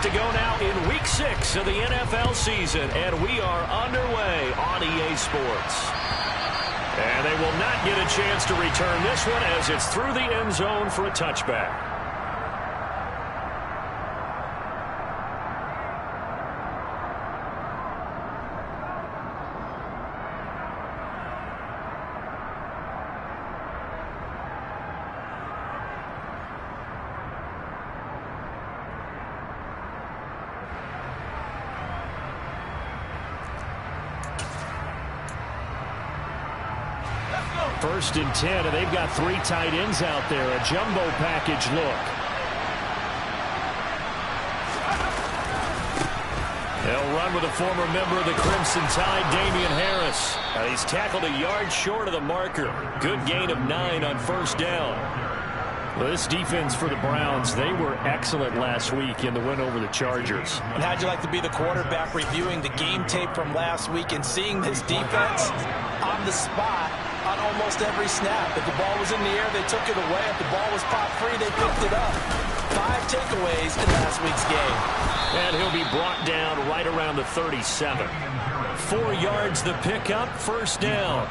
to go now in Week 6 of the NFL season, and we are underway on EA Sports. And they will not get a chance to return this one as it's through the end zone for a touchback. First and 10, and they've got 3 tight ends out there. A jumbo package look. They'll run with a former member of the Crimson Tide, Damian Harris. He's tackled a yard short of the marker. Good gain of 9 on first down. Well, this defense for the Browns, they were excellent last week in the win over the Chargers. And how'd you like to be the quarterback reviewing the game tape from last week and seeing this defense on the spot on almost every snap? If the ball was in the air, they took it away. If the ball was pop free, they picked it up. 5 takeaways in last week's game. And he'll be brought down right around the 37. 4 yards the pickup, first down.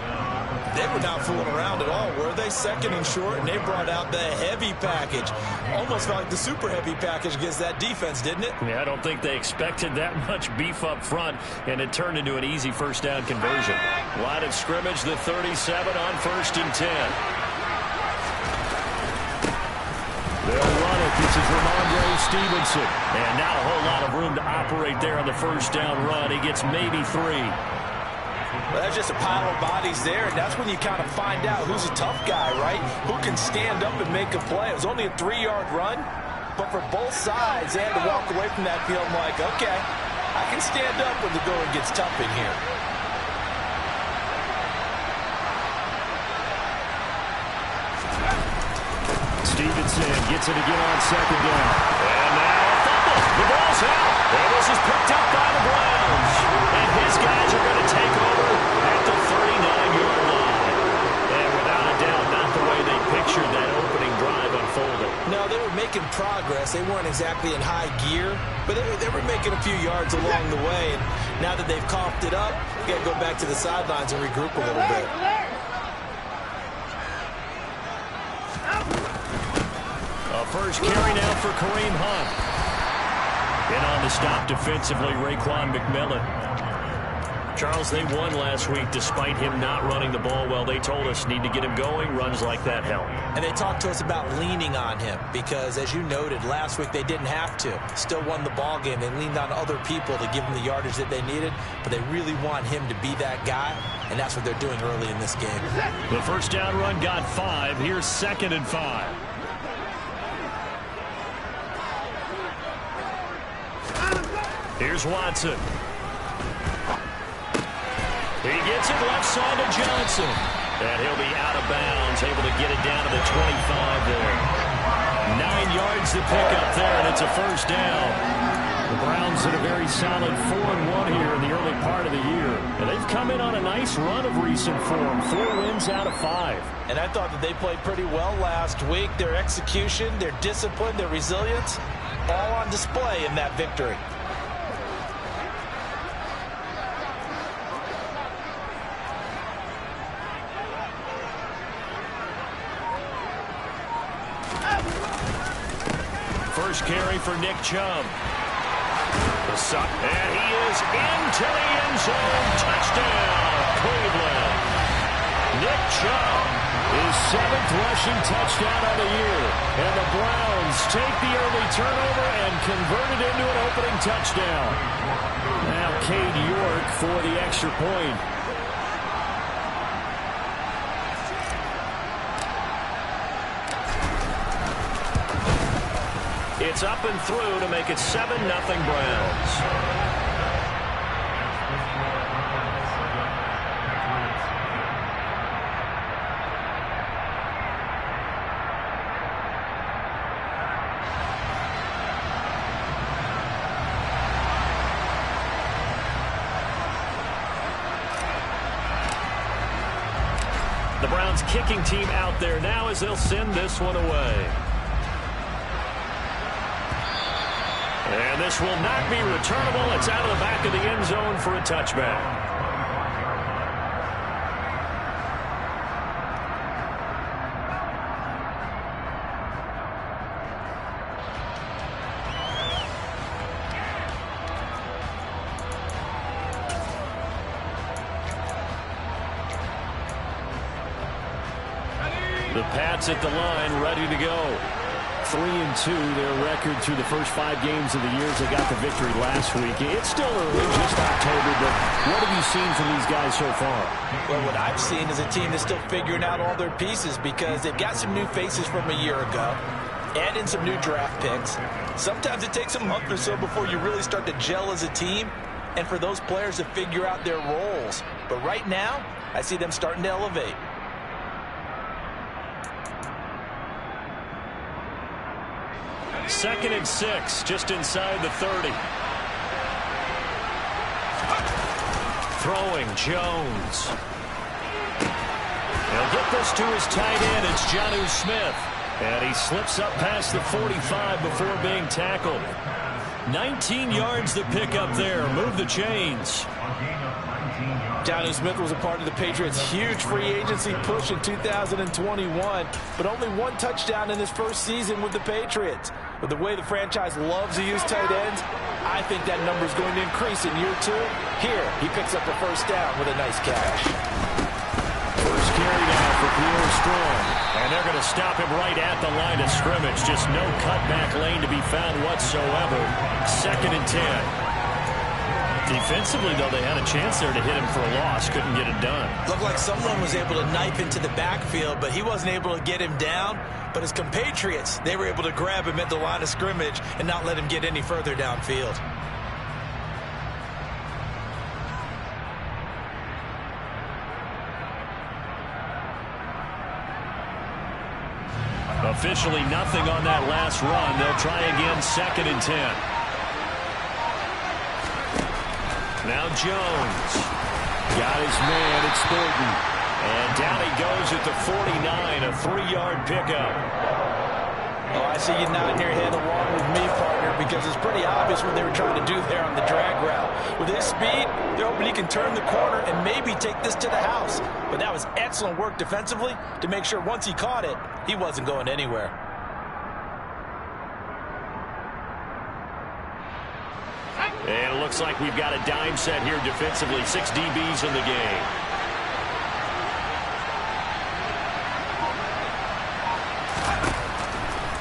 They were not fooling around at all, were they? Second and short, and they brought out the heavy package. Almost felt like the super heavy package against that defense, didn't it? Yeah, I don't think they expected that much beef up front, and it turned into an easy first down conversion. Line of scrimmage, the 37 on first and 10. They'll run it. This is Ramondre Stevenson. And not a whole lot of room to operate there on the first down run. He gets maybe 3. Well, that's just a pile of bodies there, and that's when you kind of find out who's a tough guy, right? Who can stand up and make a play. It was only a 3-yard run, but for both sides, they had to walk away from that field like, okay, I can stand up when the going gets tough in here. Stevenson gets it again on second down. And now a fumble. The ball's out. And this is picked up by the Browns. And his guys are going to take over at the 39-yard line. And without a doubt, not the way they pictured that opening drive unfolding. No, they were making progress. They weren't exactly in high gear, but they were making a few yards along the way. And now that they've coughed it up, you got to go back to the sidelines and regroup a little bit. First carry now for Kareem Hunt. And on the stop defensively, Raekwon McMillan. Charles, they won last week despite him not running the ball well. They told us need to get him going. Runs like that help. And they talked to us about leaning on him because, as you noted, last week they didn't have to. Still won the ball game. They leaned on other people to give them the yardage that they needed, but they really want him to be that guy, and that's what they're doing early in this game. The first down run got 5. Here's 2nd and 5. Here's Watson. He gets it left side to Johnson. And he'll be out of bounds, able to get it down to the 25 there. 9 yards to pick up there, and it's a first down. The Browns in a very solid 4-1 here in the early part of the year. And they've come in on a nice run of recent form. 4 wins out of 5. And I thought that they played pretty well last week. Their execution, their discipline, their resilience, all on display in that victory. First carry for Nick Chubb. And he is into the end zone. Touchdown, Cleveland. Nick Chubb, his 7th rushing touchdown of the year. And the Browns take the early turnover and convert it into an opening touchdown. Now Cade York for the extra point. It's up and through to make it 7-0 Browns. The Browns kicking team out there now as they'll send this one away. And this will not be returnable. It's out of the back of the end zone for a touchback. The Pats at the line, ready to go. 3-2, their record through the first 5 games of the year as they got the victory last week. It's still early, just October, but what have you seen from these guys so far? Well, what I've seen is a team that's still figuring out all their pieces because they've got some new faces from a year ago, add in some new draft picks. Sometimes it takes a month or so before you really start to gel as a team and for those players to figure out their roles. But right now, I see them starting to elevate. Second and 6, just inside the 30. Throwing, Jones. He'll get this to his tight end. It's Jonnu Smith. And he slips up past the 45 before being tackled. 19 yards to pick up there. Move the chains. Jonnu Smith was a part of the Patriots' huge free agency push in 2021, but only 1 touchdown in his first season with the Patriots. But the way the franchise loves to use tight ends, I think that number is going to increase in year 2. Here, he picks up the first down with a nice catch. First carry down for Pierre Strong. And they're going to stop him right at the line of scrimmage. Just no cutback lane to be found whatsoever. Second and 10. Defensively, though, they had a chance there to hit him for a loss. Couldn't get it done. Looked like someone was able to knife into the backfield, but he wasn't able to get him down. But his compatriots, they were able to grab him at the line of scrimmage and not let him get any further downfield. Officially nothing on that last run. They'll try again, second and 10. Now Jones. Got his man, it's Thornton. And down he goes at the 49, a 3-yard pickup. Oh, I see you nodding your head along with me, partner, because it's pretty obvious what they were trying to do there on the drag route. With his speed, they're hoping he can turn the corner and maybe take this to the house. But that was excellent work defensively to make sure once he caught it, he wasn't going anywhere. And it looks like we've got a dime set here defensively. 6 DBs in the game.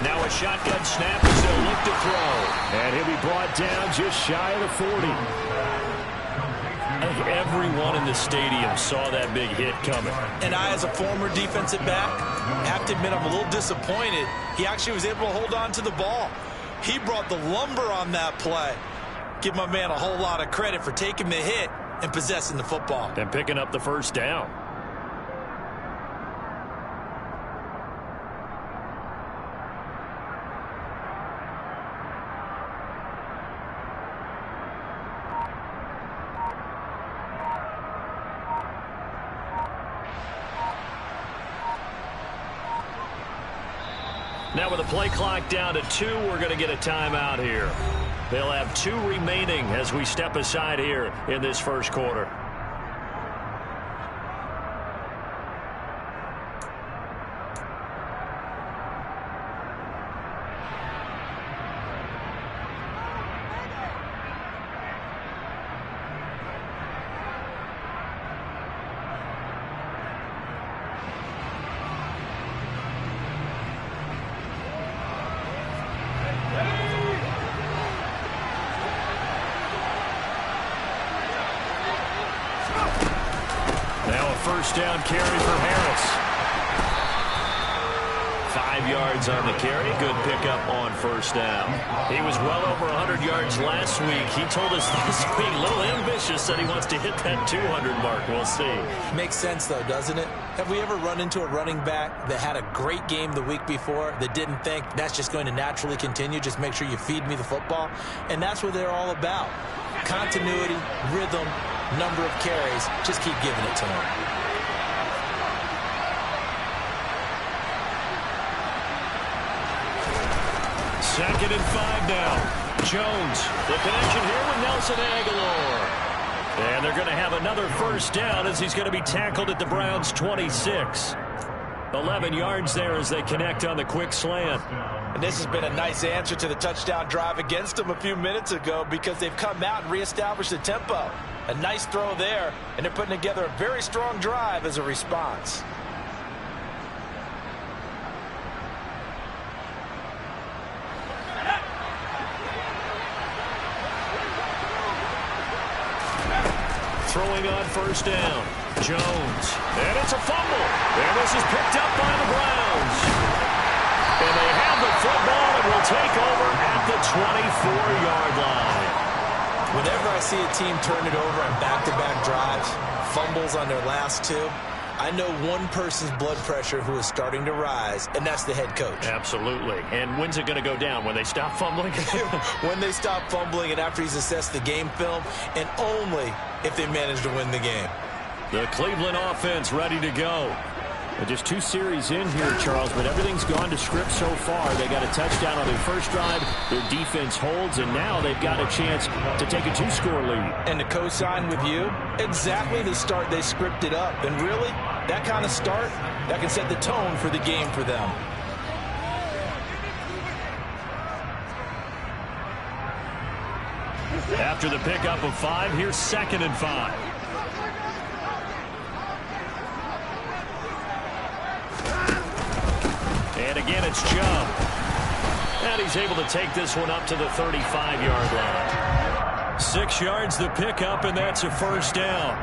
Now a shotgun snap as they'll look to throw. And he'll be brought down just shy of the 40. I think everyone in the stadium saw that big hit coming. And I, as a former defensive back, have to admit I'm a little disappointed. He actually was able to hold on to the ball. He brought the lumber on that play. Give my man a whole lot of credit for taking the hit and possessing the football. And picking up the first down. Now with the play clock down to 2, we're going to get a timeout here. They'll have 2 remaining as we step aside here in this first quarter. First down carry for Harris. 5 yards on the carry. Good pickup on first down. He was well over 100 yards last week. He told us this week, a little ambitious, said he wants to hit that 200 mark. We'll see. Makes sense, though, doesn't it? Have we ever run into a running back that had a great game the week before that didn't think that's just going to naturally continue? Just make sure you feed me the football. And that's what they're all about. Continuity, rhythm, number of carries. Just keep giving it to him. Second and 5 now. Jones. The connection here with Nelson Aguilar. And they're going to have another first down as he's going to be tackled at the Browns' 26. 11 yards there as they connect on the quick slant. And this has been a nice answer to the touchdown drive against them a few minutes ago because they've come out and reestablished the tempo. A nice throw there, and they're putting together a very strong drive as a response. Throwing on first down. Jones. And it's a fumble. And this is picked up by the Browns. And they have the football and will take over at the 24-yard line. Whenever I see a team turn it over on back-to-back drives, fumbles on their last two, I know one person's blood pressure who is starting to rise, and that's the head coach. Absolutely. And when's it going to go down? When they stop fumbling? When they stop fumbling and after he's assessed the game film, and only if they manage to win the game. The Cleveland offense ready to go. Just 2 series in here, Charles, but everything's gone to script so far. They got a touchdown on their first drive. Their defense holds, and now they've got a chance to take a 2-score lead. And to co-sign with you, exactly the start they scripted up. And really, that kind of start, that can set the tone for the game for them. After the pickup of 5, here's 2nd and 5. And again, it's Chubb. And he's able to take this one up to the 35-yard line. 6 yards the pickup, and that's a first down.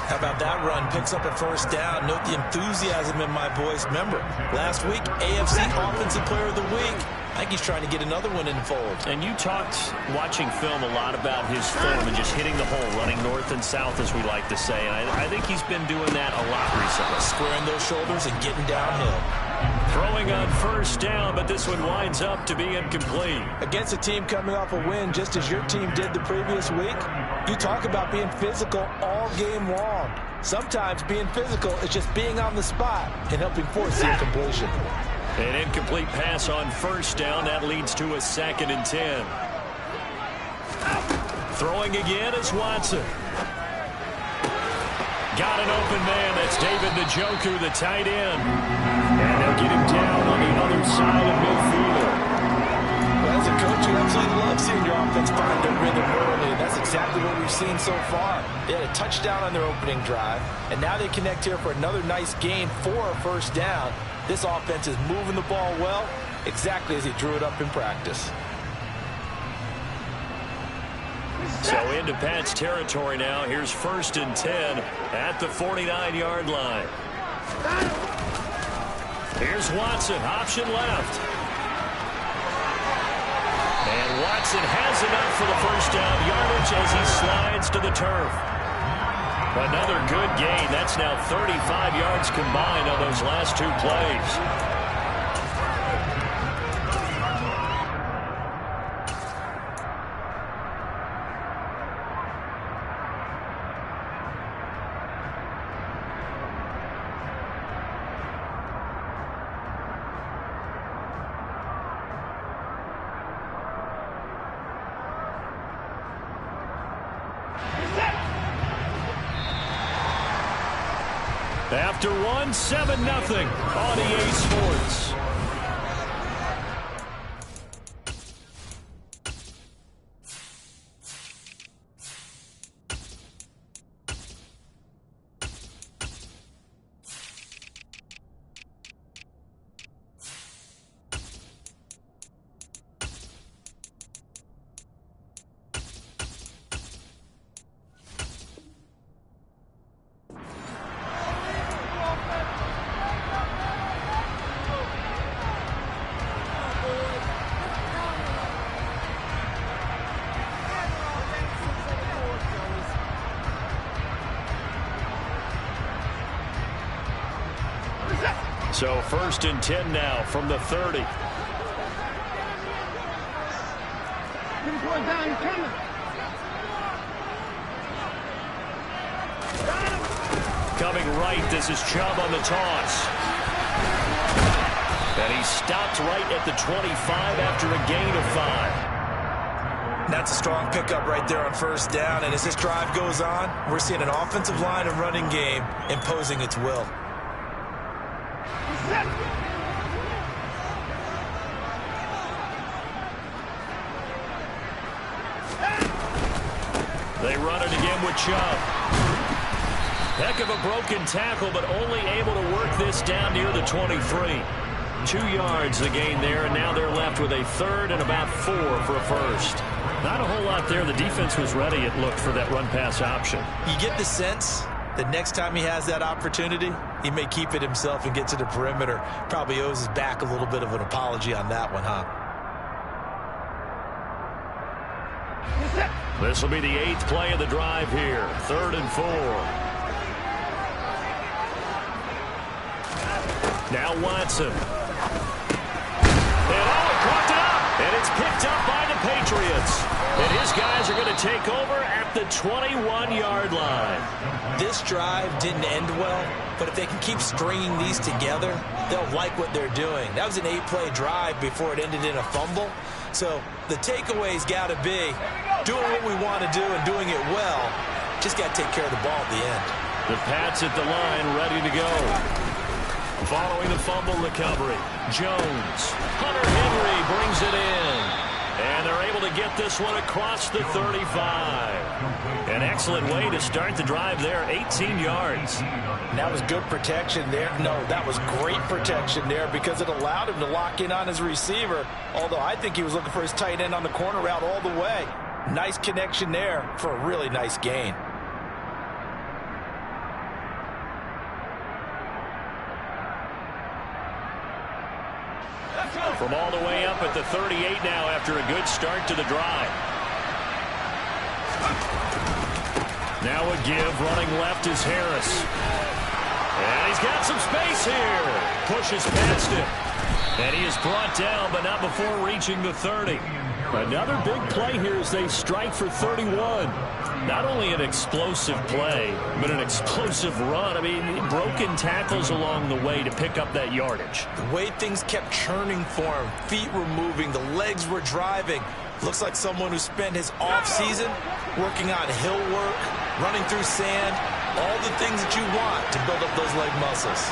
How about that run? Picks up a first down. Note the enthusiasm in my voice. Remember, last week, AFC Offensive Player of the Week. I think he's trying to get another one in the fold. And you talked, watching film, a lot about his form and just hitting the hole, running north and south, as we like to say. And I think he's been doing that a lot recently. Squaring those shoulders and getting downhill. Throwing on first down, but this one winds up to be incomplete. Against a team coming off a win, just as your team did the previous week, you talk about being physical all game long. Sometimes being physical is just being on the spot and helping force the incompletion. An incomplete pass on first down. That leads to a 2nd and 10. Throwing again is Watson. Got an open man. That's David Njoku, the tight end. And they'll get him down on the other side of midfield. Well, as a coach, you absolutely love seeing your offense find their rhythm early. And that's exactly what we've seen so far. They had a touchdown on their opening drive, and now they connect here for another nice gain for a first down. This offense is moving the ball well, exactly as he drew it up in practice. So into Pat's territory now. Here's 1st and 10 at the 49-yard line. Here's Watson, option left. And Watson has enough for the first down yardage as he slides to the turf. Another good gain. That's now 35 yards combined on those last 2 plays. After 1, 7-0 on EA Sports. So 1st and 10 now from the 30. Coming right, this is Chubb on the toss. And he stopped right at the 25 after a gain of 5. That's a strong pickup right there on first down. And as this drive goes on, we're seeing an offensive line and running game imposing its will. They run it again with Chubb. Heck of a broken tackle, but only able to work this down near the 23. 2 yards the gain there, and now they're left with a third and about 4 for a first. Not a whole lot there. The defense was ready, it looked, for that run-pass option. You get the sense that next time he has that opportunity, he may keep it himself and get to the perimeter. Probably owes his back a little bit of an apology on that one, huh? This will be the 8th play of the drive here. 3rd and 4. Now Watson. And caught up. And it's picked up by the Patriots. And his guys are going to take over at the 21-yard line. This drive didn't end well, but if they can keep stringing these together, they'll like what they're doing. That was an 8-play drive before it ended in a fumble. So the takeaway's got to be doing what we want to do and doing it well. Just got to take care of the ball at the end. The Pats at the line, ready to go. Following the fumble recovery, Jones. Hunter Henry brings it in. And they're able to get this one across the 35. An excellent way to start the drive there, 18 yards. And that was good protection there. No, that was great protection there because it allowed him to lock in on his receiver. Although I think he was looking for his tight end on the corner route all the way. Nice connection there for a really nice gain. From all the way up at the 38 now after a good start to the drive. Now a give, running left is Harris. And he's got some space here. Pushes past him. And he is brought down, but not before reaching the 30. Another big play here as they strike for 31. Not only an explosive play, but an explosive run. I mean, broken tackles along the way to pick up that yardage. The way things kept churning for him, feet were moving, the legs were driving. Looks like someone who spent his offseason working on hill work, running through sand, all the things that you want to build up those leg muscles.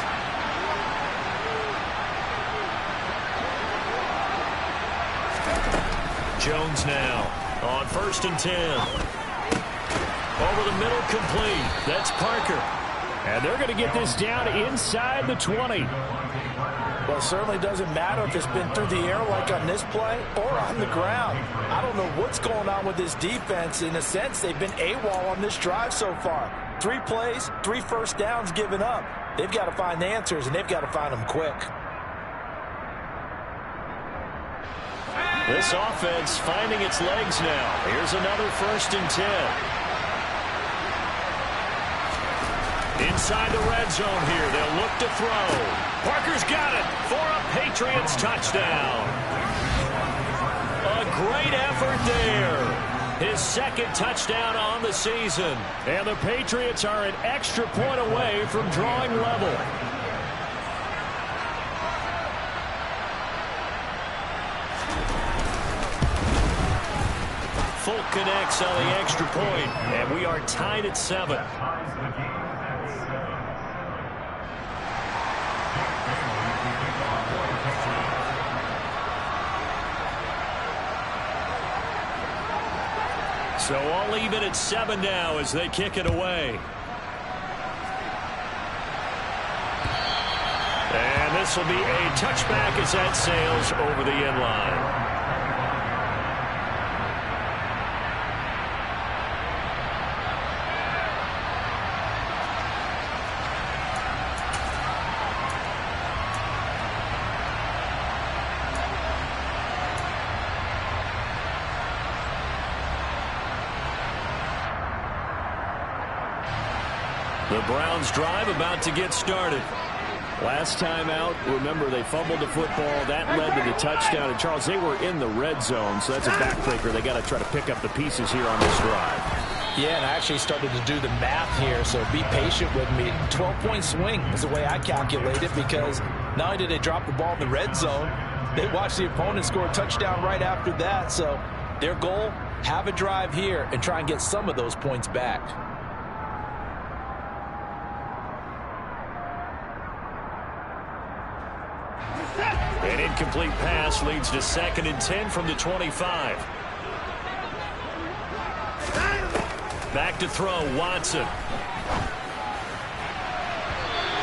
Jones now on 1st and 10. Over the middle, complete. That's Parker. And they're going to get this down inside the 20. Well, it certainly doesn't matter if it's been through the air like on this play or on the ground. I don't know what's going on with this defense. In a sense, they've been AWOL on this drive so far. 3 plays, 3 first downs given up. They've got to find the answers, and they've got to find them quick. This offense finding its legs now. Here's another 1st and 10. Inside the red zone here. They'll look to throw. Parker's got it for a Patriots touchdown. A great effort there. His 2nd touchdown on the season. And the Patriots are an extra point away from drawing level. Folk connects on the extra point, and we are tied at 7. So all even at 7 now as they kick it away. And this will be a touchback as that sails over the end line. The Browns drive about to get started. Last time out, remember, they fumbled the football. That led to the touchdown. And, Charles, they were in the red zone, so that's a backbreaker. They got to try to pick up the pieces here on this drive. Yeah, and I actually started to do the math here, so be patient with me. 12-point swing is the way I calculate it because not only did they drop the ball in the red zone, they watched the opponent score a touchdown right after that. So their goal, Have a drive here and try and get some of those points back. An incomplete pass leads to 2nd and 10 from the 25. Back to throw, Watson.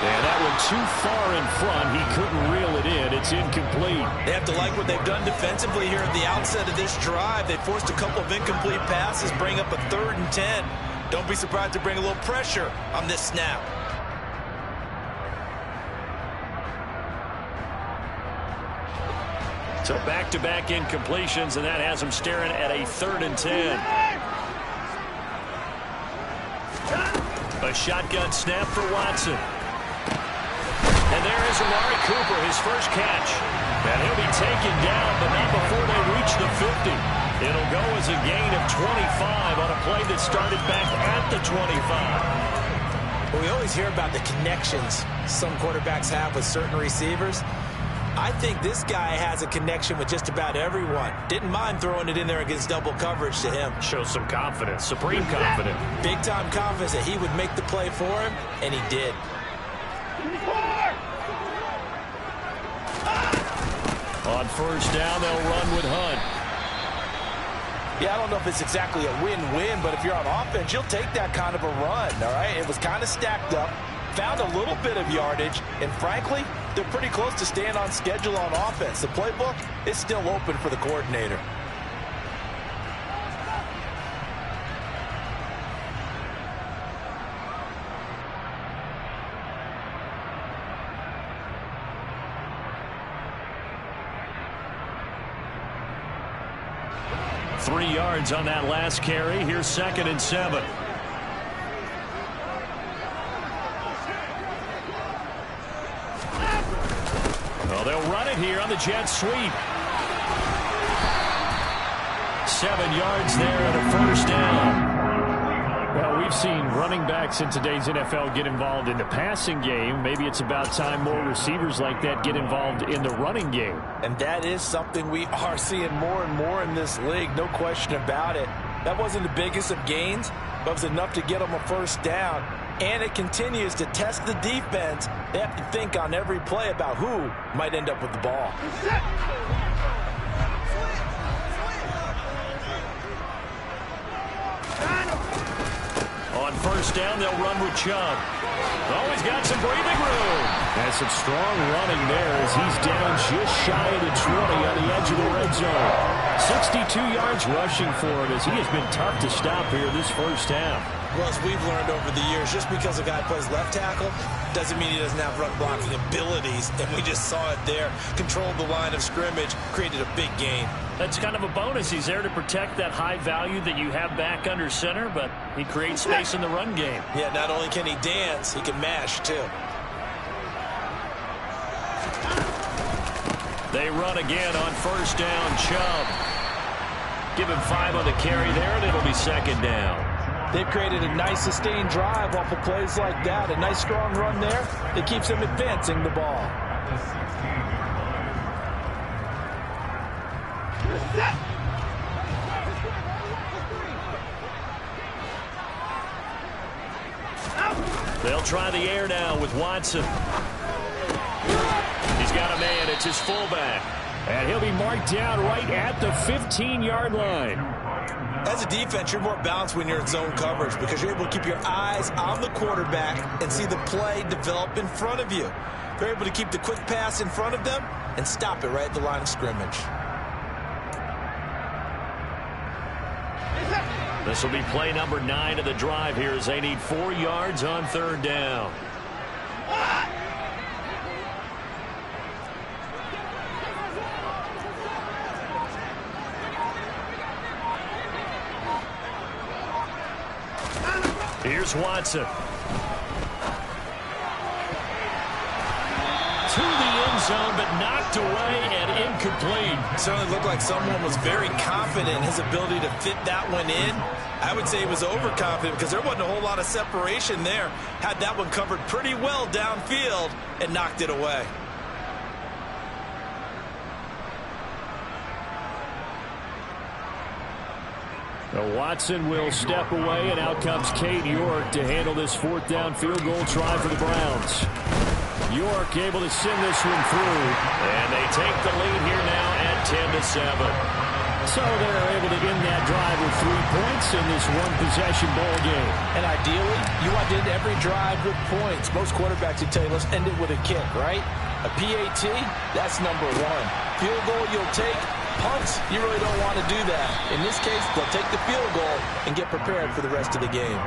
And that one too far in front. He couldn't reel it in. It's incomplete. They have to like what they've done defensively here at the outset of this drive. They forced a couple of incomplete passes, bring up a 3rd and 10. Don't be surprised to bring a little pressure on this snap. So back-to-back incompletions, and that has him staring at a 3rd and 10. A shotgun snap for Watson. And there is Amari Cooper, his first catch. And he'll be taken down, but not before they reach the 50. It'll go as a gain of 25 on a play that started back at the 25. Well, we always hear about the connections some quarterbacks have with certain receivers. I think this guy has a connection with just about everyone. Didn't mind throwing it in there against double coverage to him. Shows some confidence, supreme confidence. Big-time confidence that he would make the play for him, and he did. On first down, they'll run with Hunt. Yeah, I don't know if it's exactly a win-win, but if you're on offense, you'll take that kind of a run, all right? It was kind of stacked up, found a little bit of yardage, and frankly, they're pretty close to staying on schedule on offense. The playbook is still open for the coordinator. Three yards on that last carry. Here's 2nd and 7. Well, they'll run it here on the jet sweep. 7 yards there and a first down. Well, we've seen running backs in today's NFL get involved in the passing game. Maybe it's about time more receivers like that get involved in the running game. And that is something we are seeing more and more in this league, no question about it. That wasn't the biggest of gains, but it was enough to get them a first down. And it continues to test the defense. They have to think on every play about who might end up with the ball. On first down, they'll run with Chubb. Oh, he's got some breathing room. That's some strong running there as he's down just shy of the 20 on the edge of the red zone. 62 yards rushing for him as he has been tough to stop here this first half. Well, as we've learned over the years, just because a guy plays left tackle doesn't mean he doesn't have run blocking abilities. And we just saw it there. Controlled the line of scrimmage, created a big gain. That's kind of a bonus. He's there to protect that high value that you have back under center, but he creates space in the run game. Yeah, not only can he dance, he can mash too. They run again on first down. Chubb. Give him 5 on the carry there, and it'll be 2nd down. They've created a nice sustained drive off of plays like that. A nice strong run there that keeps them advancing the ball. They'll try the air now with Watson. He's got a man. It's his fullback. And he'll be marked down right at the 15-yard line. As a defense, you're more balanced when you're in zone coverage because you're able to keep your eyes on the quarterback and see the play develop in front of you. They're able to keep the quick pass in front of them and stop it right at the line of scrimmage. This will be play number 9 of the drive here as they need 4 yards on third down. Here's Watson. To the end zone, but knocked away and incomplete. Certainly looked like someone was very confident in his ability to fit that one in. I would say he was overconfident because there wasn't a whole lot of separation there. Had that one covered pretty well downfield and knocked it away. Now Watson will step away, and out comes Cade York to handle this fourth down field goal try for the Browns. York able to send this one through, and they take the lead here now at 10-7. So they're able to end that drive with 3 points in this one-possession ball game. And ideally, you want to end every drive with points. Most quarterbacks would tell you, let's end it with a kick, right? A PAT, that's number one. Field goal you'll take. Punts, you really don't want to do that. In this case, they'll take the field goal and get prepared for the rest of the game.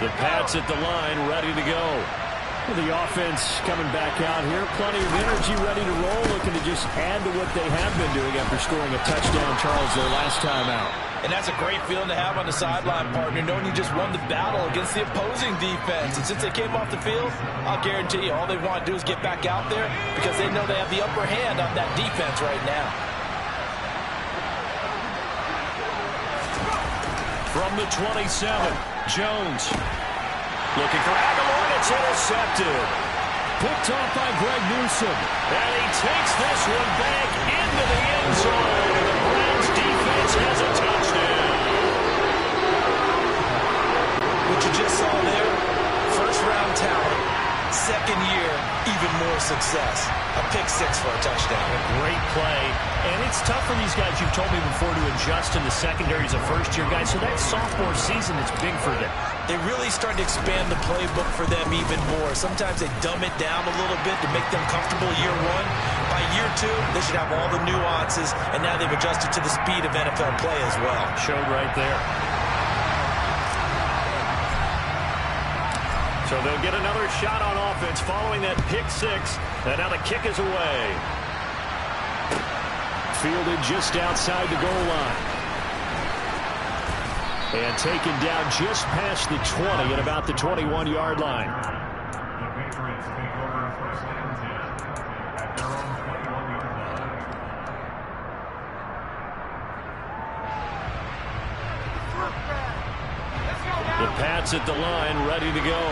The Pats at the line, ready to go. The offense coming back out here. Plenty of energy, ready to roll, looking to just add to what they have been doing after scoring a touchdown, Charles, their last time out. And that's a great feeling to have on the sideline, partner, knowing you just won the battle against the opposing defense. And since they came off the field, I'll guarantee you all they want to do is get back out there because they know they have the upper hand on that defense right now. From the 27, Jones looking for Aguilar, and it's intercepted. Picked off by Greg Newsome. And he takes this one back into the end zone. And the Browns defense has a touchdown. What you just saw there, first-round talent, second year, even more success. A pick six for a touchdown. A great play. And it's tough for these guys, you've told me before, to adjust in the secondary as a first-year guy. So that sophomore season is big for them. They really start to expand the playbook for them even more. Sometimes they dumb it down a little bit to make them comfortable year one. By year two, they should have all the nuances, and now they've adjusted to the speed of NFL play as well. Showed right there. So they'll get another shot on offense following that pick six. And now the kick is away. Fielded just outside the goal line. And taken down just past the 20 at about the 21-yard line. The Patriots take over first and 10 at their own 21-yard line. The Pats at the line, ready to go.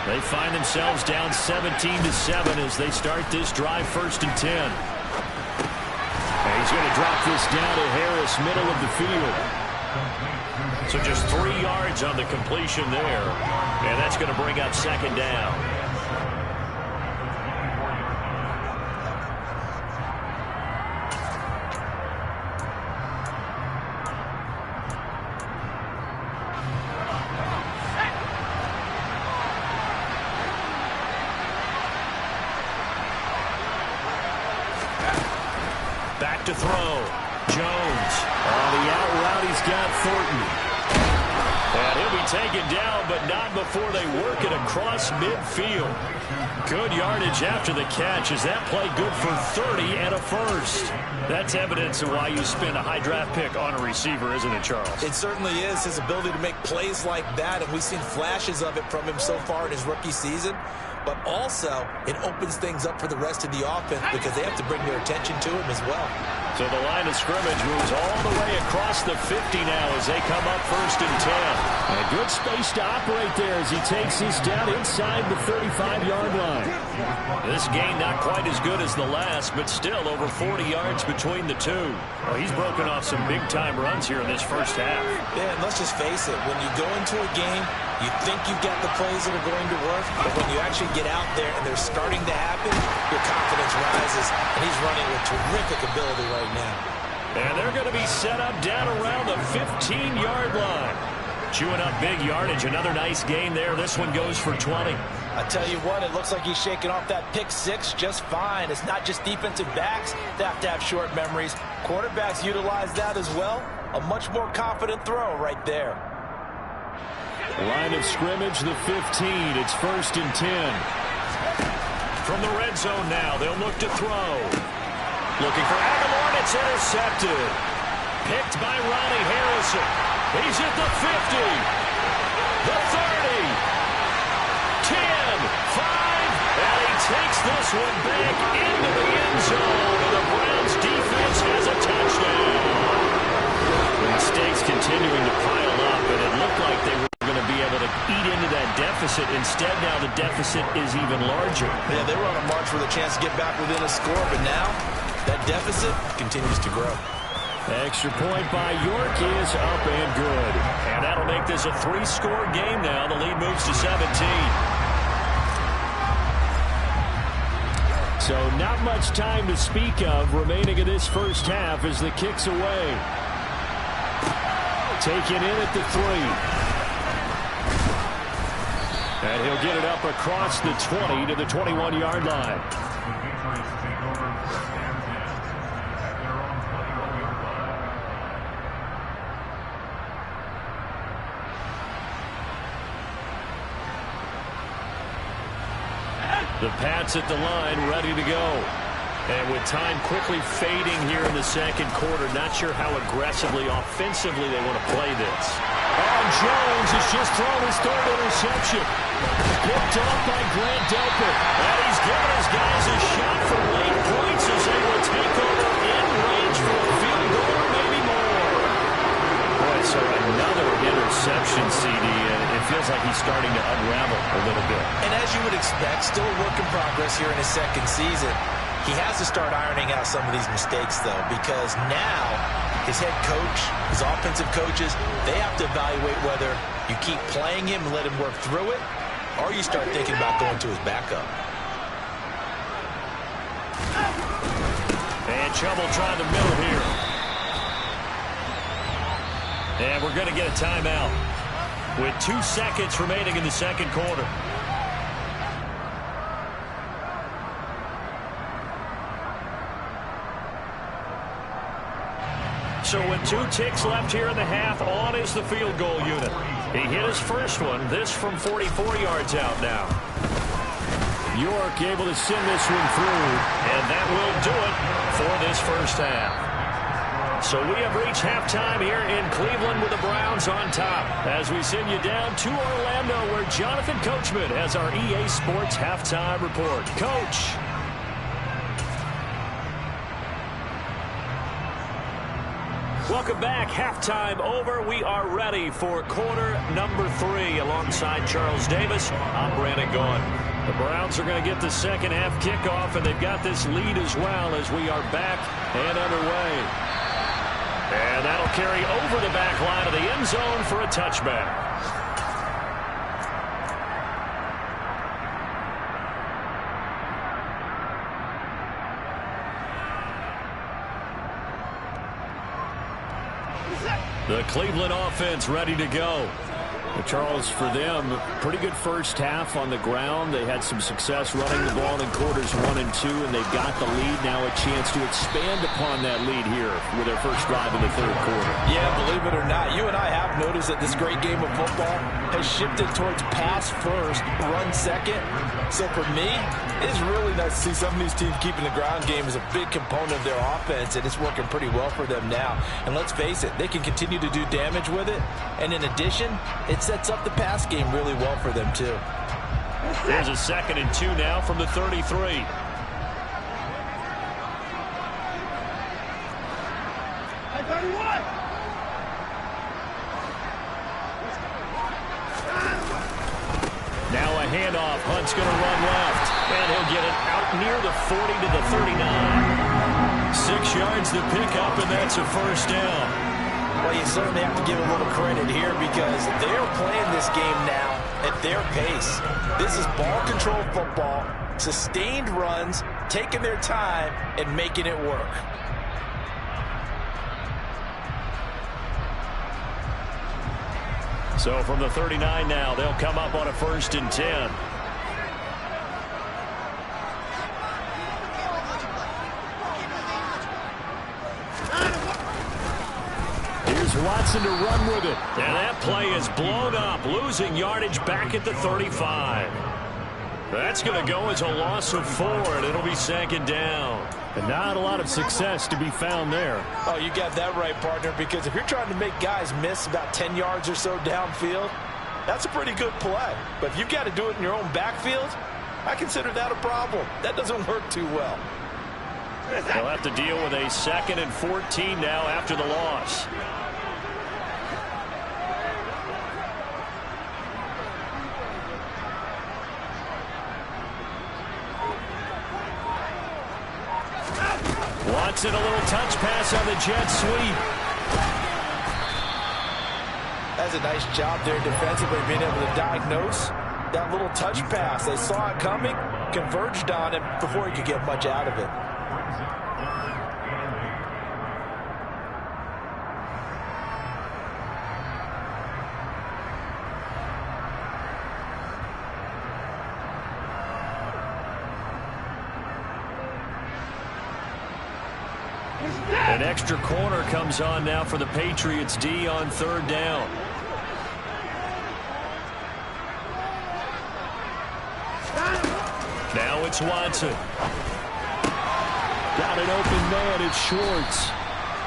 They find themselves down 17-7 as they start this drive, 1st and 10. And he's going to drop this down to Harris, middle of the field. So just 3 yards on the completion there. And that's going to bring up 2nd down. Back to throw. Jones. On the out route, he's got Thornton. And he'll be taken down, but not before they work it across midfield. Good yardage after the catch. Is that play good for 30 and a first? That's evidence of why you spend a high draft pick on a receiver, isn't it, Charles? It certainly is, his ability to make plays like that, and we've seen flashes of it from him so far in his rookie season. But also, it opens things up for the rest of the offense because they have to bring their attention to him as well. So the line of scrimmage moves all the way across the 50 now as they come up 1st and 10. And a good space to operate there as he takes this down inside the 35-yard line. This gain not quite as good as the last, but still over 40 yards between the two. Well, he's broken off some big-time runs here in this first half. Yeah, and let's just face it, when you go into a game, you think you've got the plays that are going to work, but when you actually get out there and they're starting to happen, your confidence rises, and he's running with terrific ability right now. And they're going to be set up down around the 15-yard line. Chewing up big yardage. Another nice gain there. This one goes for 20. I tell you what, it looks like he's shaking off that pick six just fine. It's not just defensive backs that have to have short memories. Quarterbacks utilize that as well. A much more confident throw right there. Line of scrimmage, the 15. It's 1st and 10. From the red zone now, they'll look to throw. Looking for Aguilar, and it's intercepted. Picked by Ronnie Harrison. He's at the 50. The 30. 10. 5. And he takes this one back into the end zone. And the Browns defense has a touchdown. continuing to pile up, and it looked like they were going to be able to eat into that deficit. Instead, now the deficit is even larger. Yeah, they were on a march with a chance to get back within a score, but now that deficit continues to grow. Extra point by York is up and good. And that'll make this a 3-score game now. The lead moves to 17. So not much time to speak of remaining in this first half as the kick's away. Taken in at the 3. And he'll get it up across the 20 to the 21-yard line. The Patriots take over first and 10 at their own 21-yard line. The Pats at the line, ready to go. And with time quickly fading here in the second quarter, not sure how aggressively, offensively they want to play this. Oh, Jones has just thrown his 3rd interception. Picked off by Grant Delpit. And he's giving his guys a shot for late points as they will take over in range for a field goal or maybe more. Boy, so another interception, CD, and it feels like he's starting to unravel a little bit. And as you would expect, still a work in progress here in his second season. He has to start ironing out some of these mistakes, though, because now his head coach, his offensive coaches, they have to evaluate whether you keep playing him and let him work through it, or you start thinking about going to his backup. And trouble trying to middle here. And we're going to get a timeout with 2 seconds remaining in the second quarter. So with 2 ticks left here in the half, on is the field goal unit. He hit his first one, this from 44 yards out now. York able to send this one through, and that will do it for this first half. So we have reached halftime here in Cleveland with the Browns on top, as we send you down to Orlando, where Jonathan Coachman has our EA Sports halftime report. Coach. Welcome back. Halftime over. We are ready for quarter number 3 alongside Charles Davis. I'm Brandon Gaughan. The Browns are going to get the second half kickoff, and they've got this lead as well as we are back and underway. And that'll carry over the back line of the end zone for a touchback. The Cleveland offense ready to go. Charles, for them, pretty good first half on the ground. They had some success running the ball in quarters 1 and 2, and they've got the lead. Now a chance to expand upon that lead here with their first drive in the third quarter. Yeah, believe it or not, you and I have noticed that this great game of football has shifted towards pass first, run second. So for me, it's really nice to see some of these teams keeping the ground game as a big component of their offense, and it's working pretty well for them now. And let's face it, they can continue to do damage with it. And in addition, it sets up the pass game really well for them, too. There's a 2nd and 2 now from the 33. Now a handoff. Hunt's going to run left. And he'll get it out near the 40 to the 39. 6 yards to pick up, and that's a first down. Well, you certainly have to give a little credit here because they're playing this game now at their pace. This is ball control football, sustained runs, taking their time, and making it work. So from the 39 now, they'll come up on a 1st and 10. Watson to run with it. And that play is blown up, losing yardage back at the 35. That's going to go as a loss of 4, and it'll be 2nd down. And not a lot of success to be found there. Oh, you got that right, partner, because if you're trying to make guys miss about 10 yards or so downfield, that's a pretty good play. But if you've got to do it in your own backfield, I consider that a problem. That doesn't work too well. They'll have to deal with a 2nd and 14 now after the loss. Fakes it, a little touch pass on the jet sweep. That's a nice job there defensively, being able to diagnose that little touch pass. They saw it coming, converged on it before he could get much out of it. An extra corner comes on now for the Patriots D on third down. Now it's Watson. Got an open man, it's Schwartz.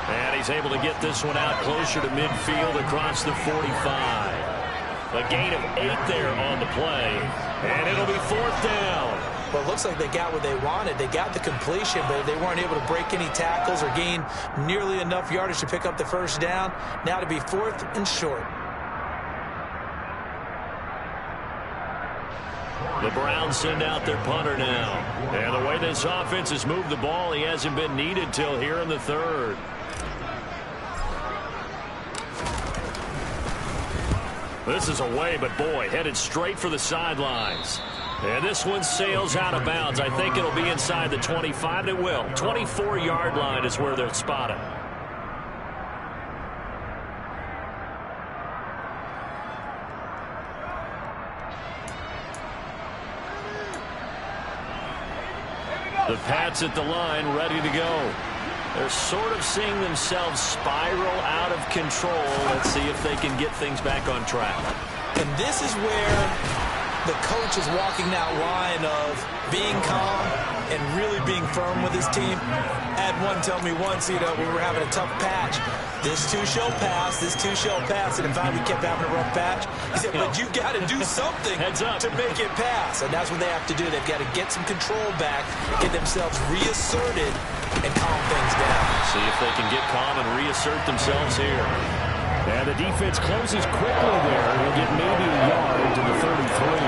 And he's able to get this one out closer to midfield across the 45. A gain of 8 there on the play. And it'll be fourth down. Well, it looks like they got what they wanted. They got the completion, but they weren't able to break any tackles or gain nearly enough yardage to pick up the first down. Now to be fourth and short. The Browns send out their punter now. And the way this offense has moved the ball, he hasn't been needed till here in the third. This is away, but boy, headed straight for the sidelines. And this one sails out of bounds. I think it'll be inside the 25, and it will. 24-yard line is where they'll spot it. The Pats at the line, ready to go. They're sort of seeing themselves spiral out of control. Let's see if they can get things back on track. And this is where the coach is walking that line of being calm and really being firm with his team. I had one tell me once, we were having a tough patch. This too shall pass, this too shall pass. And in fact, we kept having a rough patch. He said, but you got to do something to make it pass. And that's what they have to do. They've got to get some control back, get themselves reasserted, and calm things down. See if they can get calm and reassert themselves here. And the defense closes quickly there. He'll get maybe a yard to the 33.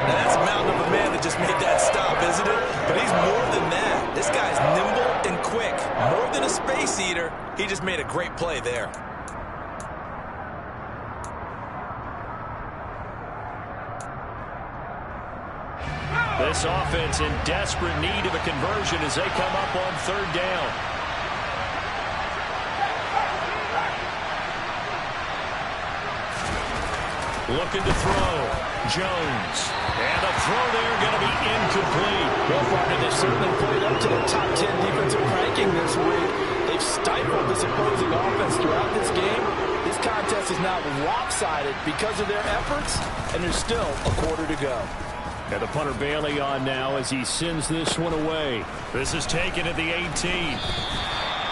Now that's a mountain of a man that just made that stop, isn't it? But he's more than that. This guy's nimble and quick. More than a space eater, he just made a great play there. This offense in desperate need of a conversion as they come up on third down. Looking to throw. Jones. And the throw there going to be incomplete. Well, partner, they've certainly played up to the top 10 defensive ranking this week. They've stifled this opposing offense throughout this game. This contest is now lopsided because of their efforts, and there's still a quarter to go. And the punter Bailey on now as he sends this one away. This is taken at the 18.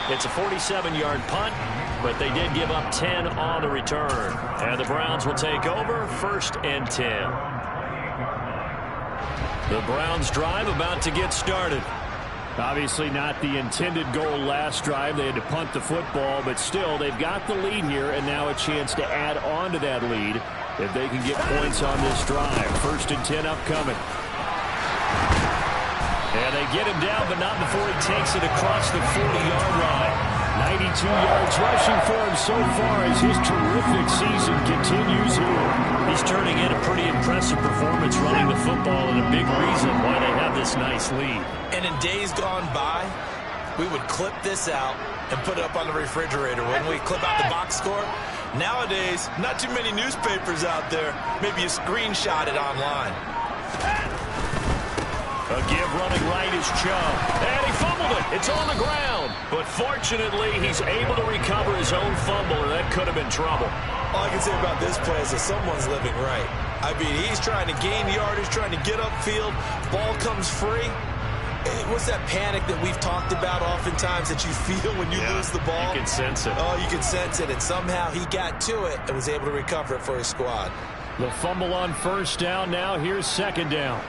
It's a 47-yard punt, but they did give up 10 on the return. And the Browns will take over, 1st and 10. The Browns drive about to get started. Obviously not the intended goal last drive. They had to punt the football, but still they've got the lead here and now a chance to add on to that lead if they can get points on this drive. 1st and 10 upcoming. And they get him down, but not before he takes it across the 40-yard line. 92 yards rushing for him so far as his terrific season continues here. He's turning in a pretty impressive performance running the football and a big reason why they have this nice lead. And in days gone by, we would clip this out and put it up on the refrigerator. When we clip out the box score, nowadays, not too many newspapers out there. Maybe you screenshot it online. A give running right is Chubb. And he fumbled it. It's on the ground. But fortunately, he's able to recover his own fumble, and that could have been trouble. All I can say about this play is that someone's living right. I mean, he's trying to gain yardage, trying to get upfield. Ball comes free. What's that panic that we've talked about oftentimes that you feel when you lose the ball? You can sense it. Oh, you can sense it. And somehow he got to it and was able to recover it for his squad. The fumble on 1st down now. Here's 2nd down.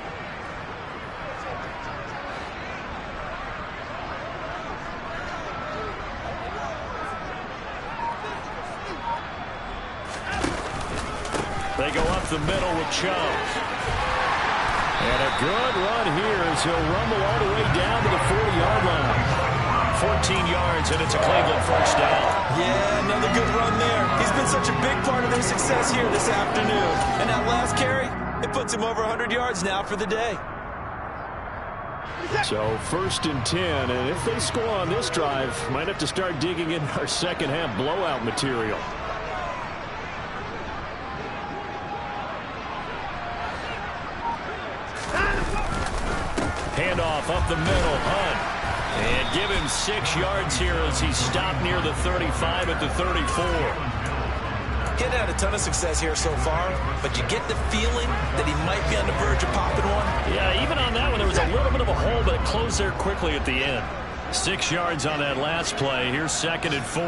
They go up the middle with Chubb. And a good run here as he'll rumble all the way down to the 40-yard line. 14 yards, and it's a Cleveland first down. Yeah, another good run there. He's been such a big part of their success here this afternoon. And that last carry, it puts him over 100 yards now for the day. So 1st and 10, and if they score on this drive, might have to start digging in our second half blowout material. Handoff up the middle, Hunt. And give him 6 yards here as he stopped near the 35 at the 34. He's had a ton of success here so far, but you get the feeling that he might be on the verge of popping one. Yeah, even on that one, there was a little bit of a hole, but it closed there quickly at the end. 6 yards on that last play. Here's 2nd and 4.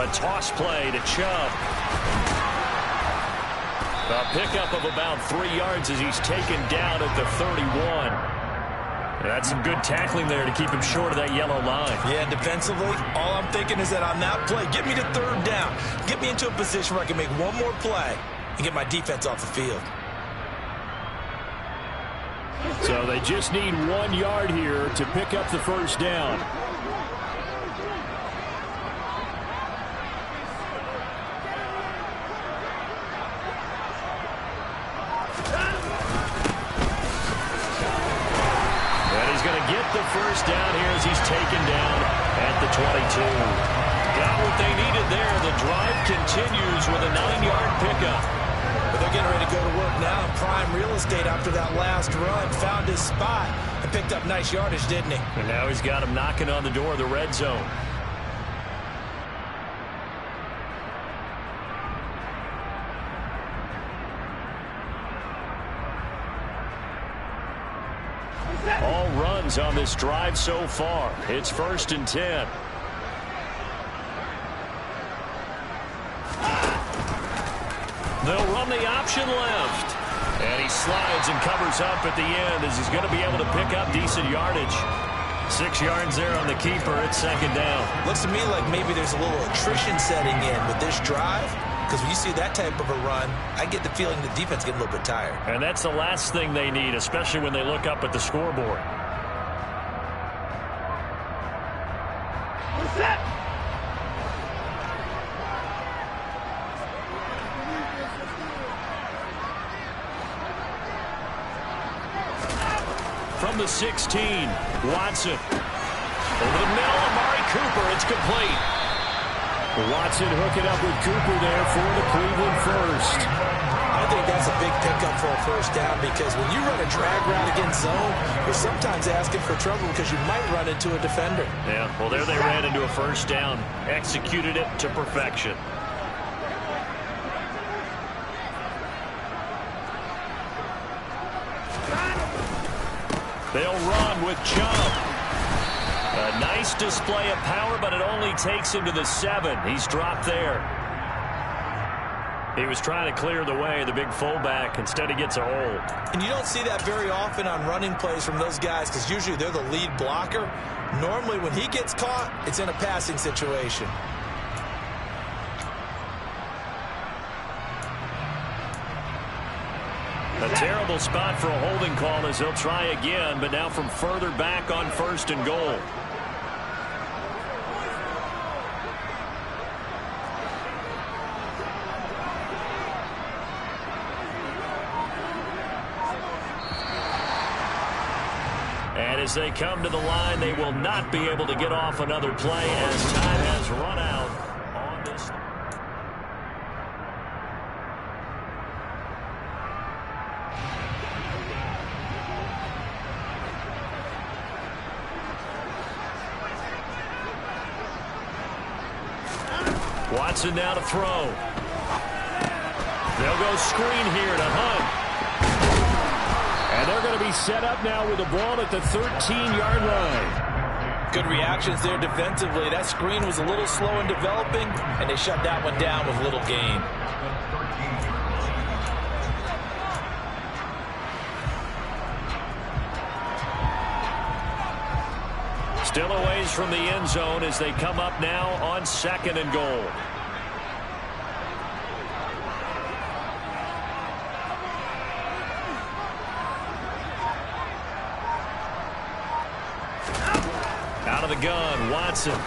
A toss play to Chubb. A pickup of about 3 yards as he's taken down at the 31. That's some good tackling there to keep him short of that yellow line. Yeah, defensively, all I'm thinking is that on that play, get me to 3rd down. Get me into a position where I can make one more play and get my defense off the field. So they just need 1 yard here to pick up the first down. The first down here as he's taken down at the 22. Got what they needed there. The drive continues with a 9-yard pickup. But they're getting ready to go to work now. Prime real estate after that last run. Found his spot and picked up nice yardage, didn't he? And now he's got him knocking on the door of the red zone. All runs on this drive so far. It's 1st and 10. They'll run the option left. And he slides and covers up at the end as he's going to be able to pick up decent yardage. 6 yards there on the keeper. It's 2nd down. Looks to me like maybe there's a little attrition setting in with this drive. Because when you see that type of a run, I get the feeling the defense getting a little bit tired. And that's the last thing they need, especially when they look up at the scoreboard. From the 16, Watson. Over the middle, Amari Cooper. It's complete. Watson hooking up with Cooper there for the Cleveland first. I think that's a big pickup for a first down because when you run a drag route against zone, you're sometimes asking for trouble because you might run into a defender. Yeah, well, there they ran into a first down. Executed it to perfection. They'll run with Chubb. A nice display of power, but it only takes him to the 7. He's dropped there. He was trying to clear the way, the big fullback. Instead, he gets a hold. And you don't see that very often on running plays from those guys because usually they're the lead blocker. Normally, when he gets caught, it's in a passing situation. A terrible spot for a holding call as he'll try again, but now from further back on 1st and goal. And as they come to the line, they will not be able to get off another play as time has run out on this. Watson now to throw. They'll go screen here to Hunt. And they're going to be set up now with the ball at the 13-yard line. Good reactions there defensively. That screen was a little slow in developing, and they shut that one down with little gain. Still a ways from the end zone as they come up now on 2nd and goal. the gun. Watson. And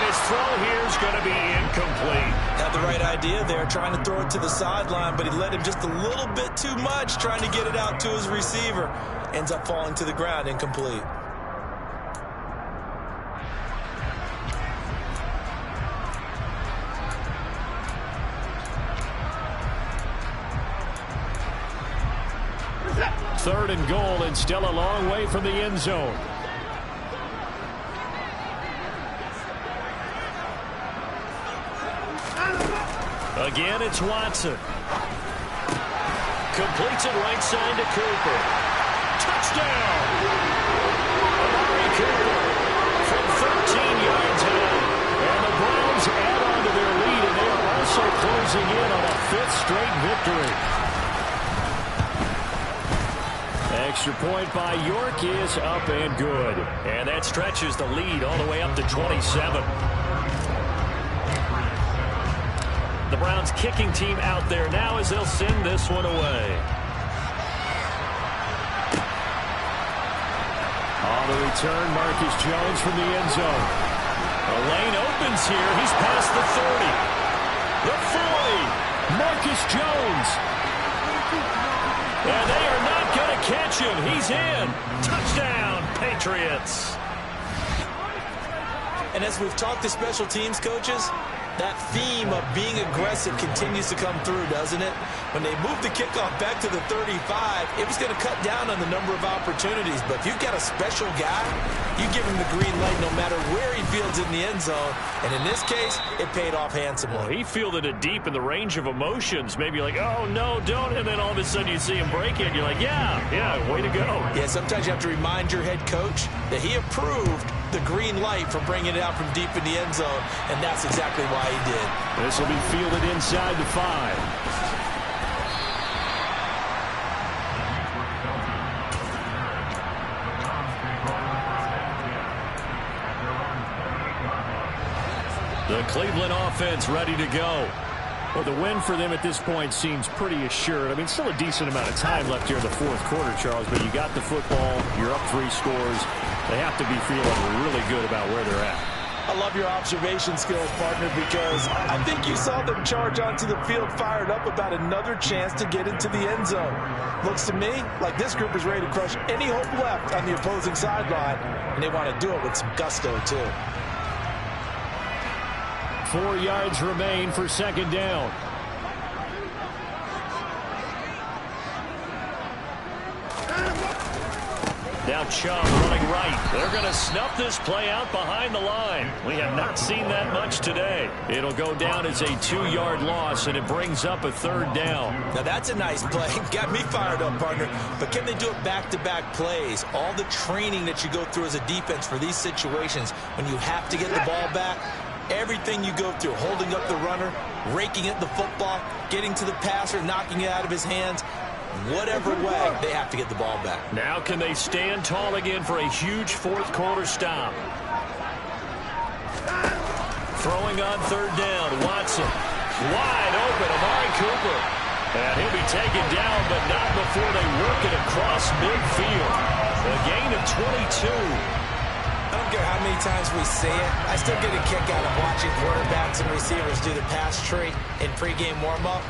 his throw here is going to be incomplete. Had the right idea there, trying to throw it to the sideline, but he led him just a little bit too much, trying to get it out to his receiver. Ends up falling to the ground, incomplete. Third and goal, and still a long way from the end zone. Again, it's Watson. Completes it right side to Cooper. Touchdown! Amari Cooper from 13 yards out. And the Browns add on to their lead, and they are also closing in on a 5th straight victory. Extra point by York is up and good. And that stretches the lead all the way up to 27. The Browns kicking team out there now as they'll send this one away. On the return, Marcus Jones from the end zone. The lane opens here. He's past the 30. The 40. Marcus Jones. And they are not going to catch him. He's in. Touchdown, Patriots. And as we've talked to special teams coaches, that theme of being aggressive continues to come through, doesn't it? When they moved the kickoff back to the 35, it was going to cut down on the number of opportunities. But if you've got a special guy, you give him the green light no matter where he fields in the end zone. And in this case, it paid off handsomely. Well, he fielded it deep in the range of emotions. Maybe like, oh, no, don't. And then all of a sudden you see him break it. And you're like, yeah, way to go. Yeah, sometimes you have to remind your head coach that he approved the green light for bringing it out from deep in the end zone. And that's exactly why he did. This will be fielded inside the 5. The Cleveland offense ready to go. Well, the win for them at this point seems pretty assured. I mean, still a decent amount of time left here in the 4th quarter, Charles, but you got the football, you're up 3 scores. They have to be feeling really good about where they're at. I love your observation skills, partner, because I think you saw them charge onto the field fired up about another chance to get into the end zone. Looks to me like this group is ready to crush any hope left on the opposing sideline, and they want to do it with some gusto, too. 4 yards remain for 2nd down. Now Chubb running right. They're going to snuff this play out behind the line. We have not seen that much today. It'll go down as a 2-yard loss, and it brings up a 3rd down. Now that's a nice play. Got me fired up, partner. But can they do it back-to-back plays? All the training that you go through as a defense for these situations, when you have to get the ball back, everything you go through, holding up the runner, raking at the football, getting to the passer, knocking it out of his hands, whatever way, they have to get the ball back. Now can they stand tall again for a huge 4th quarter stop? Throwing on 3rd down, Watson. Wide open, Amari Cooper. And he'll be taken down, but not before they work it across midfield. A gain of 22. I don't care how many times we see it. I still get a kick out of watching quarterbacks and receivers do the pass tree in pregame warm-up.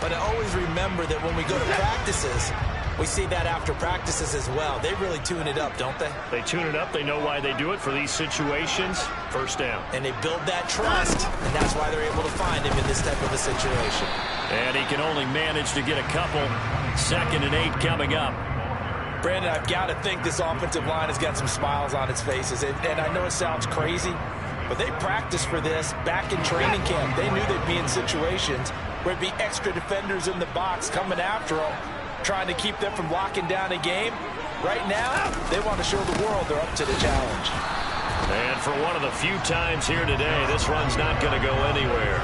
But I always remember that when we go to practices, we see that after practices as well. They really tune it up, don't they? They tune it up. They know why they do it for these situations. 1st down. And they build that trust, and that's why they're able to find him in this type of a situation. And he can only manage to get a couple. 2nd and 8 coming up. Brandon, I've got to think this offensive line has got some smiles on its faces. And I know it sounds crazy, but they practiced for this back in training camp. They knew they'd be in situations where it'd be extra defenders in the box coming after them, trying to keep them from locking down a game. Right now, they want to show the world they're up to the challenge. And for one of the few times here today, this run's not going to go anywhere.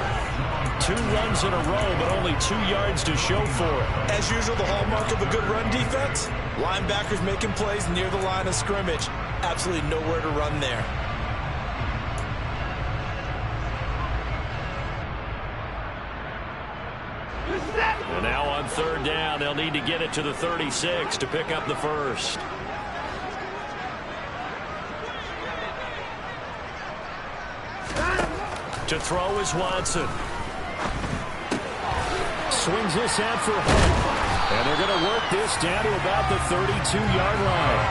2 runs in a row, but only 2 yards to show for it. As usual, the hallmark of a good run defense, linebackers making plays near the line of scrimmage. Absolutely nowhere to run there. And now on 3rd down, they'll need to get it to the 36 to pick up the 1st. To throw is Watson. Swings this out for Hunt. And they're going to work this down to about the 32-yard line.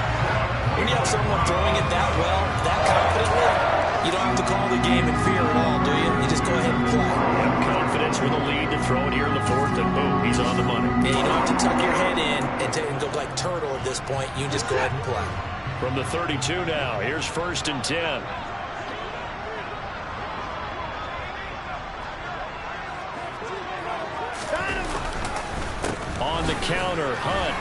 When you have someone throwing it that well, that confidently, you don't have to call the game in fear at all, do you? You just go ahead and play. Have confidence with a lead to throw it here in the fourth, and boom, he's on the money. Yeah, you don't have to tuck your head in and go like turtle at this point. You just go ahead and play. From the 32 now, here's 1st and 10. On the counter, Hunt.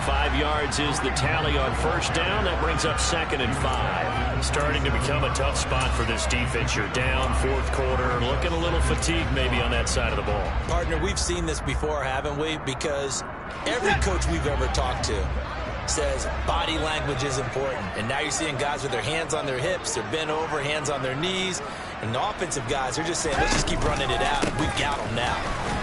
5 yards is the tally on 1st down. That brings up 2nd and 5. Starting to become a tough spot for this defense. You're down 4th quarter. Looking a little fatigued maybe on that side of the ball. Partner, we've seen this before, haven't we? Because every coach we've ever talked to says body language is important. And now you're seeing guys with their hands on their hips. They're bent over, hands on their knees. And the offensive guys are just saying, let's just keep running it out. We've got them now.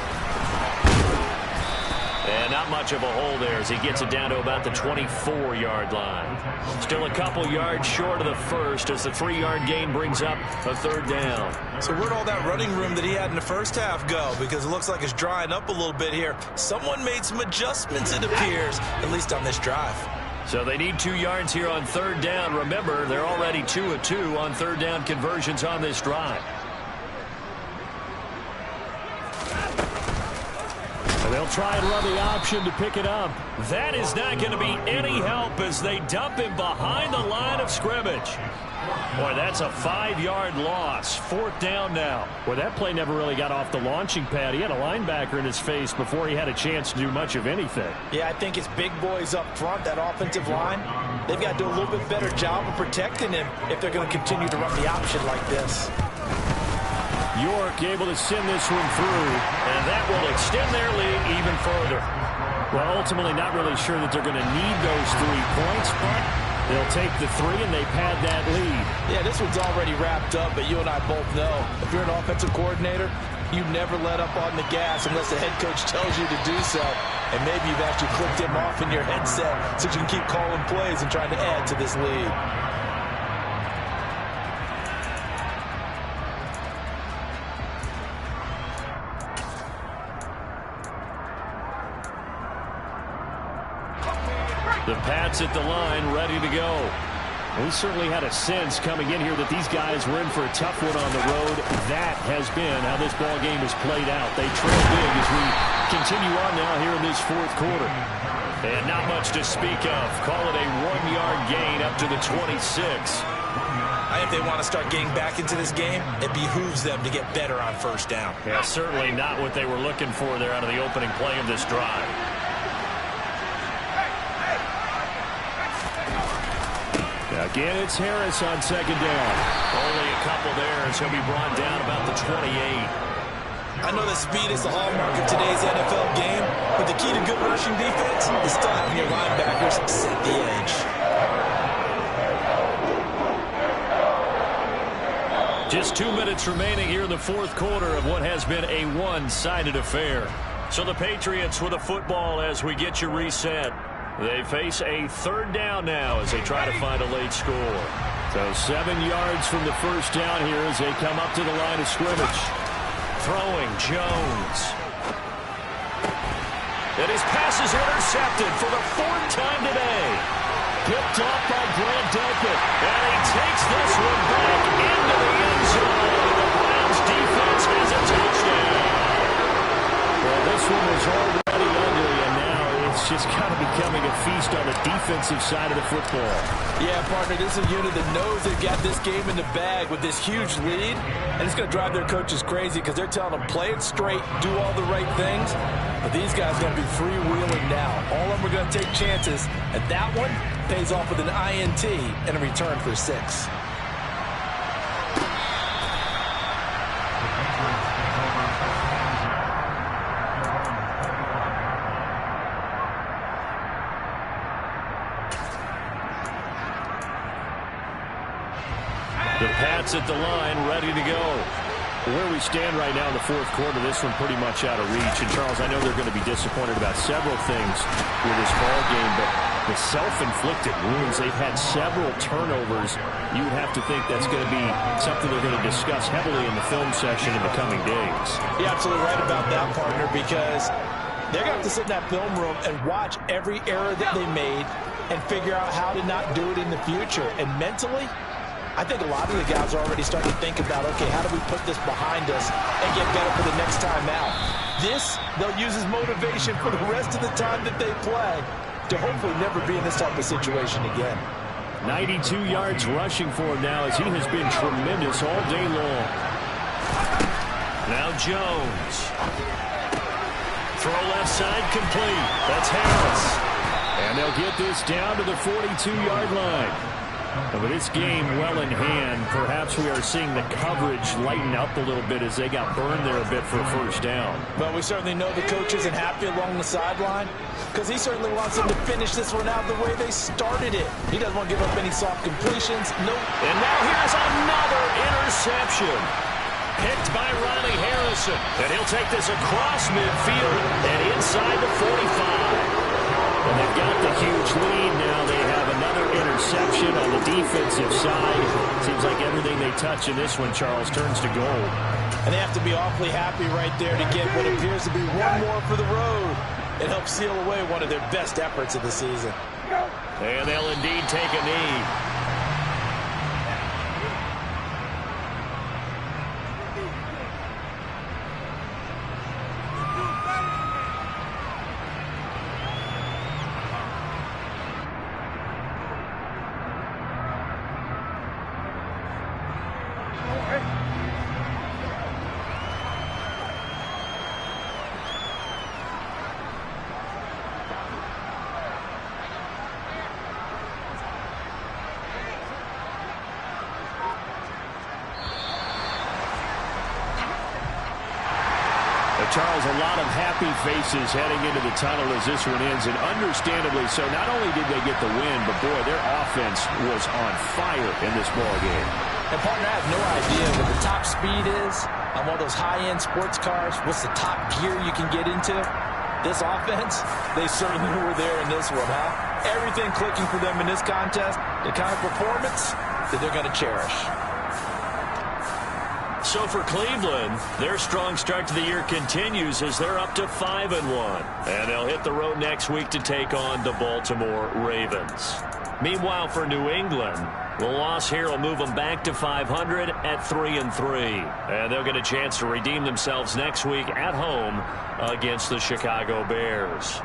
And not much of a hole there as he gets it down to about the 24-yard line. Still a couple yards short of the first as the 3-yard gain brings up a 3rd down. So where'd all that running room that he had in the first half go? Because it looks like it's drying up a little bit here. Someone made some adjustments, it appears, at least on this drive. So they need 2 yards here on 3rd down. Remember, they're already 2 of 2 on 3rd down conversions on this drive. And they'll try and run the option to pick it up. That is not going to be any help as they dump him behind the line of scrimmage. Boy, that's a 5-yard loss. 4th down now. Boy, that play never really got off the launching pad. He had a linebacker in his face before he had a chance to do much of anything. Yeah, I think his big boys up front, that offensive line, they've got to do a little bit better job of protecting him if they're going to continue to run the option like this. York able to send this one through, and that will extend their lead even further. Well, ultimately not really sure that they're going to need those 3 points, but they'll take the 3 and they pad that lead. Yeah, this one's already wrapped up, but you and I both know if you're an offensive coordinator, you never let up on the gas unless the head coach tells you to do so. And maybe you've actually clicked him off in your headset so you can keep calling plays and trying to add to this lead. The Pats at the line, ready to go. We certainly had a sense coming in here that these guys were in for a tough one on the road. That has been how this ball game has played out. They trail big as we continue on now here in this 4th quarter. And not much to speak of. Call it a 1-yard gain up to the 26. I think they want to start getting back into this game. It behooves them to get better on 1st down. Yeah, certainly not what they were looking for there out of the opening play of this drive. Again, it's Harris on 2nd down. Only a couple there as he'll be brought down about the 28. I know that speed is the hallmark of today's NFL game, but the key to good rushing defense is still having your linebackers set the edge. Just 2 minutes remaining here in the 4th quarter of what has been a one-sided affair. So the Patriots with a football as we get you reset. They face a 3rd down now as they try to find a late score. So 7 yards from the 1st down here as they come up to the line of scrimmage. Throwing Jones. And his pass is intercepted for the 4th time today. Picked off by Grant Delpit. And he takes this one back into the end zone. The Browns defense has a touchdown. Well, this one was already ugly, and now it's just kind of becoming a feast on the defensive side of the football. Yeah, partner, this is a unit that knows they've got this game in the bag with this huge lead, and it's going to drive their coaches crazy because they're telling them play it straight, do all the right things, but these guys are going to be freewheeling now. All of them are going to take chances, and that one pays off with an INT and a return for 6. The Pats at the line, ready to go. Where we stand right now in the 4th quarter, this one pretty much out of reach. And, Charles, I know they're going to be disappointed about several things with this ball game, but The self-inflicted wounds, they've had several turnovers. You would have to think that's going to be something they're going to discuss heavily in the film session in the coming days. You're absolutely right about that, partner, because they're going to have to sit in that film room and watch every error that they made and figure out how to not do it in the future. And mentally, I think a lot of the guys are already starting to think about, okay, how do we put this behind us and get better for the next time out? This, they'll use as motivation for the rest of the time that they play to hopefully never be in this type of situation again. 92 yards rushing for him now as he has been tremendous all day long. Now Jones. Throw left side complete. That's Harris. And they'll get this down to the 42-yard line. And with this game well in hand, perhaps we are seeing the coverage lighten up a little bit as they got burned there a bit for a first down. But we certainly know the coach isn't happy along the sideline because he certainly wants them to finish this one out the way they started it. He doesn't want to give up any soft completions. Nope. And now here's another interception. Picked by Riley Harrison. And he'll take this across midfield and inside the 45. And they've got the huge lead now. They have another interception on the defensive side. Seems like everything they touch in this one, Charles, turns to gold. And they have to be awfully happy right there to get what appears to be one more for the road. It helps seal away one of their best efforts of the season. And they'll indeed take a knee. Charles, a lot of happy faces heading into the tunnel as this one ends, and understandably so. Not only did they get the win, but boy, their offense was on fire in this ball game. And partner, I have no idea what the top speed is on one of those high-end sports cars. What's the top gear you can get into? This offense, they certainly were there in this one, huh? Everything clicking for them in this contest, the kind of performance that they're going to cherish. So for Cleveland, their strong start to the year continues as they're up to 5-1. And they'll hit the road next week to take on the Baltimore Ravens. Meanwhile, for New England, the loss here will move them back to 500 at 3-3. And they'll get a chance to redeem themselves next week at home against the Chicago Bears.